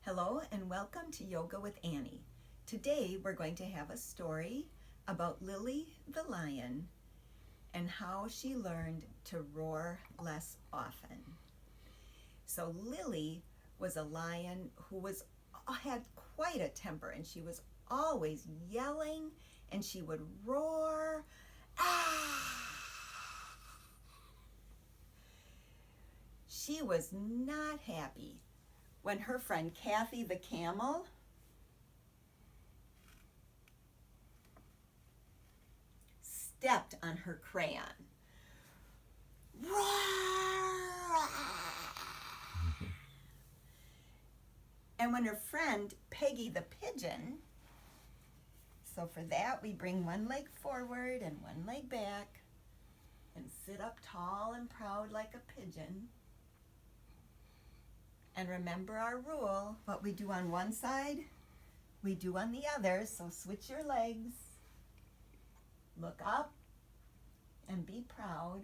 Hello and welcome to Yoga with Annie. Today we're going to have a story about Lily the lion and how she learned to roar less often. So Lily was a lion who had quite a temper, and she was always yelling, and she would roar. Ah! She was not happy when her friend Kathy the camel stepped on her crayon. Roar! And when her friend Peggy the pigeon, so for that we bring one leg forward and one leg back and sit up tall and proud like a pigeon. And remember our rule, what we do on one side, we do on the other, so switch your legs. Look up and be proud.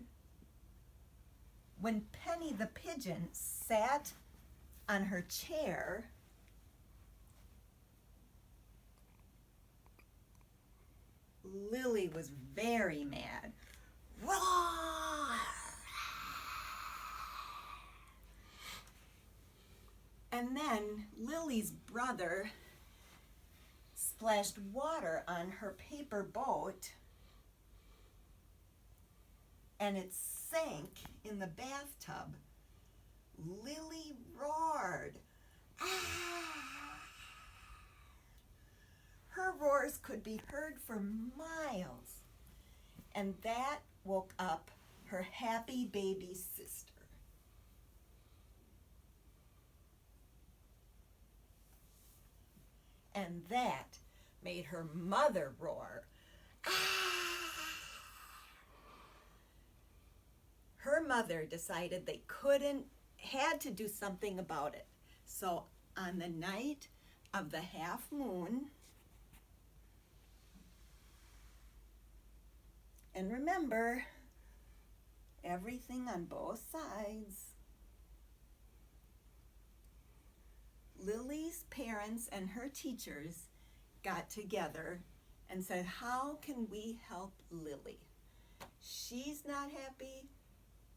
When Penny the pigeon sat on her chair, Lily was very mad. Roar! And then Lily's brother splashed water on her paper boat, and it sank in the bathtub. Lily roared. Ah! Her roars could be heard for miles, and that woke up her happy baby sister. And that made her mother roar. Ah! Her mother decided they had to do something about it. So on the night of the half moon, and remember, everything on both sides, Lily's parents and her teachers got together and said, how can we help Lily? She's not happy,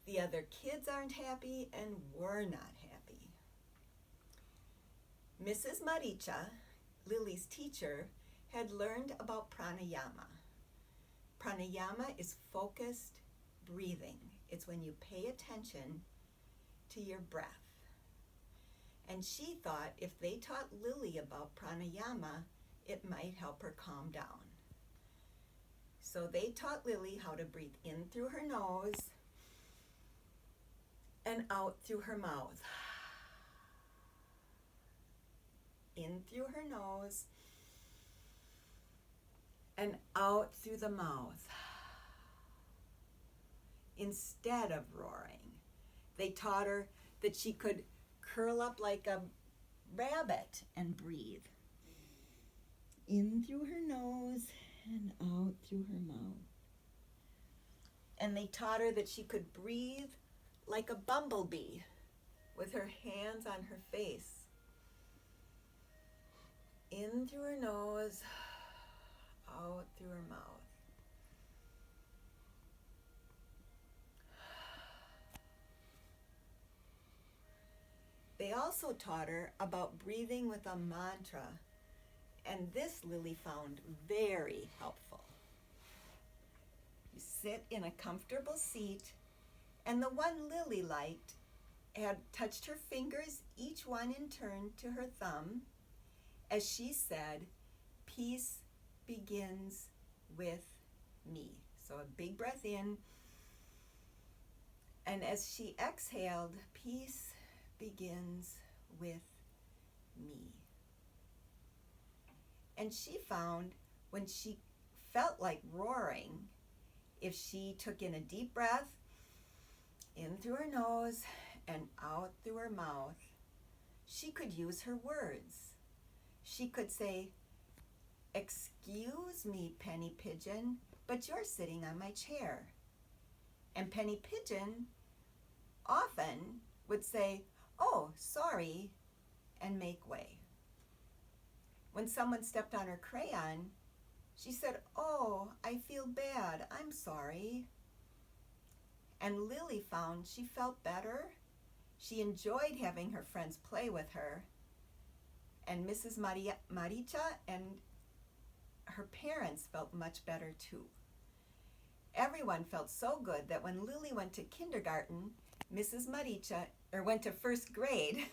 the other kids aren't happy, and we're not happy. Mrs. Maricha, Lily's teacher, had learned about pranayama. Pranayama is focused breathing. It's when you pay attention to your breath. And she thought if they taught Lily about pranayama, it might help her calm down. So they taught Lily how to breathe in through her nose and out through her mouth. In through her nose and out through the mouth. Instead of roaring, they taught her that she could curl up like a rabbit and breathe. In through her nose and out through her mouth. And they taught her that she could breathe like a bumblebee with her hands on her face. In through her nose, out through her mouth. They also taught her about breathing with a mantra, and this Lily found very helpful. You sit in a comfortable seat, and the one Lily liked had touched her fingers, each one in turn, to her thumb, as she said, "Peace begins with me." So a big breath in, and as she exhaled, "Peace begins with me." And she found when she felt like roaring, if she took in a deep breath, in through her nose and out through her mouth, she could use her words. She could say, "Excuse me, Penny Pigeon, but you're sitting on my chair." And Penny Pigeon often would say, "Oh, sorry," and make way. When someone stepped on her crayon, she said, "Oh, I feel bad. I'm sorry." And Lily found she felt better. She enjoyed having her friends play with her. And Mrs. Maricha and her parents felt much better too. Everyone felt so good that when Lily went to kindergarten, went to first grade,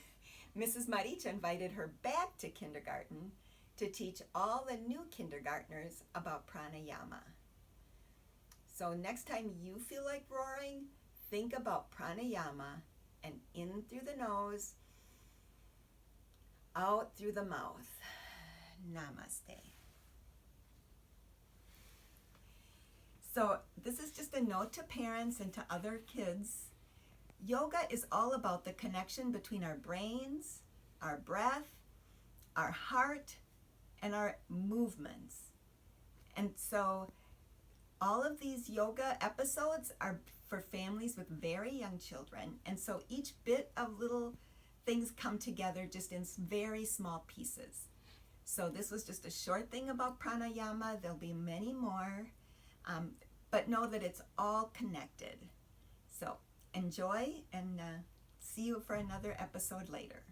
Mrs. Maricha invited her back to kindergarten to teach all the new kindergartners about pranayama. So next time you feel like roaring, think about pranayama and in through the nose, out through the mouth. Namaste. So this is just a note to parents and to other kids. Yoga is all about the connection between our brains, our breath, our heart, and our movements. And so all of these yoga episodes are for families with very young children. And so each bit of little things come together just in very small pieces. So this was just a short thing about pranayama. There'll be many more, but know that it's all connected. So enjoy and see you for another episode later.